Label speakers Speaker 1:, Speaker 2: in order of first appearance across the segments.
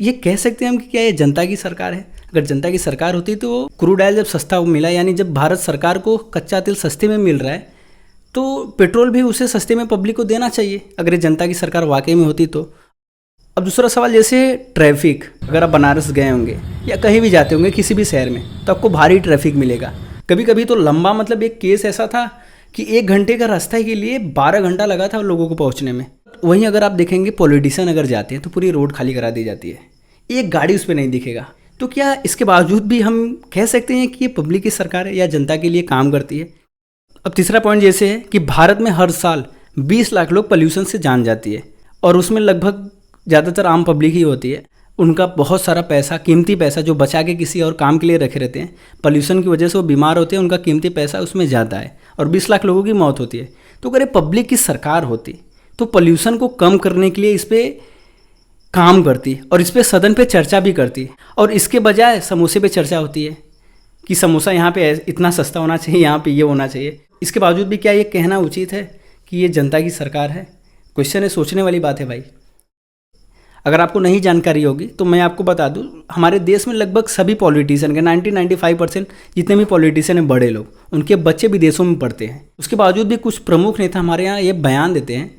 Speaker 1: ये कह सकते हैं हम कि क्या ये जनता की सरकार है? अगर जनता की सरकार होती तो क्रूड ऑयल जब सस्ता मिला, यानी जब भारत सरकार को कच्चा तेल सस्ते में मिल रहा है, तो पेट्रोल भी उसे सस्ते में पब्लिक को देना चाहिए, अगर ये जनता की सरकार वाकई में होती तो। अब दूसरा सवाल, जैसे ट्रैफिक, अगर आप बनारस गए होंगे या कहीं भी जाते होंगे किसी भी शहर में, तो आपको भारी ट्रैफिक मिलेगा। कभी कभी तो लंबा, मतलब एक केस ऐसा था कि 1 घंटे का रास्ता के लिए 12 घंटा लगा था लोगों को पहुंचने में। वहीं अगर आप देखेंगे पॉलिटिशियन अगर जाते हैं तो पूरी रोड खाली करा दी जाती है, एक गाड़ी उस पर नहीं दिखेगा। तो क्या इसके बावजूद भी हम कह सकते हैं कि ये पब्लिक की सरकार है या जनता के लिए काम करती है? अब तीसरा पॉइंट जैसे है कि भारत में हर साल 20 लाख लोग पोल्यूशन से जान जाती है, और उसमें लगभग ज़्यादातर आम पब्लिक ही होती है। उनका बहुत सारा पैसा, कीमती पैसा जो बचा के किसी और काम के लिए रखे रहते हैं, पोल्यूशन की वजह से वो बीमार होते हैं, उनका कीमती पैसा उसमें जाता है और 20 लाख लोगों की मौत होती है। तो अगर ये पब्लिक की सरकार होती तो पोल्यूशन को कम करने के लिए इस पर काम करती और इस पर सदन पे चर्चा भी करती, और इसके बजाय समोसे पे चर्चा होती है कि समोसा यहाँ पे इतना सस्ता होना चाहिए, यहाँ पे ये होना चाहिए। इसके बावजूद भी क्या ये कहना उचित है कि ये जनता की सरकार है? क्वेश्चन है, सोचने वाली बात है भाई। अगर आपको नहीं जानकारी होगी तो मैं आपको बता दूं, हमारे देश में लगभग सभी पॉलिटिशियन के 90-95% जितने भी पॉलिटिशियन हैं बड़े लोग, उनके बच्चे विदेशों में पढ़ते हैं। उसके बावजूद भी कुछ प्रमुख नेता हमारे यहाँ ये बयान देते हैं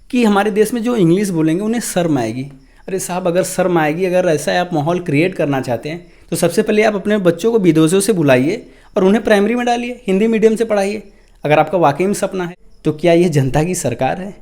Speaker 1: कि हमारे देश में जो इंग्लिश बोलेंगे उन्हें शर्म आएगी। अरे साहब, अगर शर्म आएगी, अगर ऐसा आप माहौल क्रिएट करना चाहते हैं तो सबसे पहले आप अपने बच्चों को विदेशों से बुलाइए और उन्हें प्राइमरी में डालिए, हिंदी मीडियम से पढ़ाइए, अगर आपका वाकई में सपना है। तो क्या ये जनता की सरकार है?